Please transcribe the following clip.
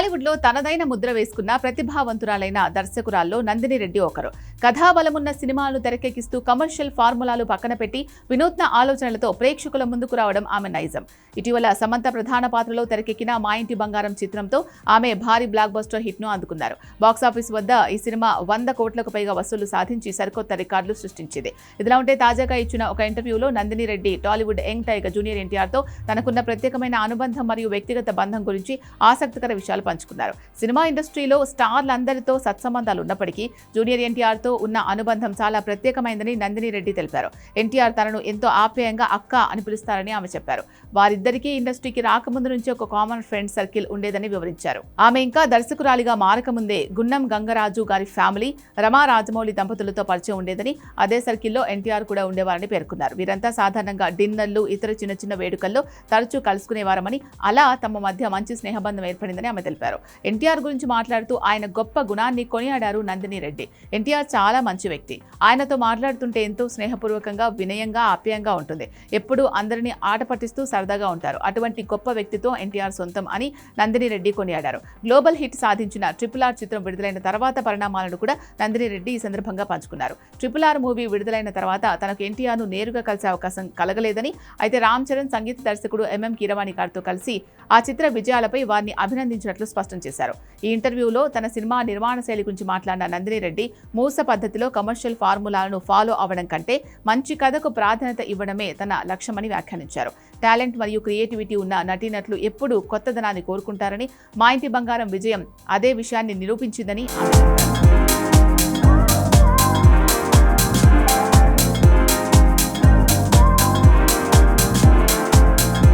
టాలీవుడ్లో తనదైన ముద్ర వేసుకున్న ప్రతిభావంతురాలైన దర్శకురాల్లో నందిని రెడ్డి ఒకరు. కథాబలమున్న సినిమాలను తెరకెక్కిస్తూ కమర్షియల్ ఫార్ములాలు పక్కన పెట్టి వినూత్న ఆలోచనలతో ప్రేక్షకుల ముందుకు రావడం ఆమె నైజం. ఇటీవల సమంత ప్రధాన పాత్రలో తెరకెక్కిన మా ఇంటి బంగారం చిత్రంతో ఆమె భారీ బ్లాక్ బస్టర్ హిట్ను అందుకున్నారు. బాక్సాఫీస్ వద్ద ఈ సినిమా 100 కోట్లకు పైగా వసూలు సాధించి సరికొత్త రికార్డులు సృష్టించింది. ఇదిలా ఉంటే తాజాగా ఇచ్చిన ఒక ఇంటర్వ్యూలో Nandini Reddy Tollywood young tiger junior ఎన్టీఆర్తో తనకున్న ప్రత్యేకమైన అనుబంధం మరియు వ్యక్తిగత బంధం గురించి ఆసక్తికర విషయాలు పంచుకున్నారు. సినిమా ఇండస్ట్రీలో స్టార్లందరితో సత్సంబంధాలు ఉన్నప్పటికీ జూనియర్ ఎన్టీఆర్తో ఉన్న అనుబంధం చాలా ప్రత్యేకమైందని నందిని రెడ్డి తెలిపారు. ఎన్టీఆర్ తనను ఎంతో ఆప్యాయంగా అక్క అని పిలుస్తారని ఆమె చెప్పారు. వారిద్దరికీ ఇండస్ట్రీకి రాకముందు నుంచి ఒక కామన్ ఫ్రెండ్ సర్కిల్ ఉండేదని వివరించారు. ఆమె ఇంకా దర్శకురాలిగా మారకముందే గున్నం గంగరాజు గారి ఫ్యామిలీ, రమా రాజమౌళి దంపతులతో పరిచయం ఉండేదని, అదే సర్కిల్లో ఎన్టీఆర్ కూడా ఉండేవారని పేర్కొన్నారు. వీరంతా సాధారణంగా డిన్నర్లు, ఇతర చిన్న చిన్న వేడుకల్లో తరచూ కలుసుకునేవారమని, అలా తమ మధ్య మంచి స్నేహబంధం ఏర్పడిందని ఆమె తెలిపారు. ఎన్టీఆర్ గురించి మాట్లాడుతూ ఆయన గొప్ప గుణాన్ని కొనియాడారు నందిని రెడ్డి. ఎన్టీఆర్ చాలా మంచి వ్యక్తి. ఆయనతో మాట్లాడుతుంటే ఎంతో స్నేహపూర్వకంగా, వినయంగా, ఆప్యాయంగా ఉంటుంది. ఎప్పుడూ అందరినీ ఆట పట్టిస్తూ సరదాగా ఉంటారు. అటువంటి గొప్ప వ్యక్తితో ఎన్టీఆర్ సొంతం అని నందిని రెడ్డి కొనియాడారు. గ్లోబల్ హిట్ సాధించిన RRR చిత్రం విడుదలైన తర్వాత పరిణామాలను కూడా నందిని రెడ్డి ఈ సందర్భంగా పంచుకున్నారు. RRR మూవీ విడుదలైన తర్వాత తనకు ఎన్టీఆర్ను నేరుగా కలిసే అవకాశం కలగలేదని, అయితే రామ్ చరణ్ సంగీత దర్శకుడు MM కీరవాణి గారితో కలిసి ఆ చిత్ర విజయాలపై వారిని అభినందించినట్లు స్పష్టం చేశారు. ఈ ఇంటర్వ్యూలో తన సినిమా నిర్మాణ శైలి గురించి మాట్లాడిన నందిని రెడ్డి, మూస పద్ధతిలో కమర్షియల్ ఫార్ములాలను ఫాలో అవ్వడం కంటే మంచి కథకు ప్రాధాన్యత ఇవ్వడమే తన లక్ష్యమని వ్యాఖ్యానించారు. టాలెంట్ మరియు క్రియేటివిటీ ఉన్న నటీనటులు ఎప్పుడూ కొత్తదనాన్ని కోరుకుంటారని, మా ఇంటి బంగారం విజయం అదే విషయాన్ని నిరూపించిందని ఆమె చెప్పారు.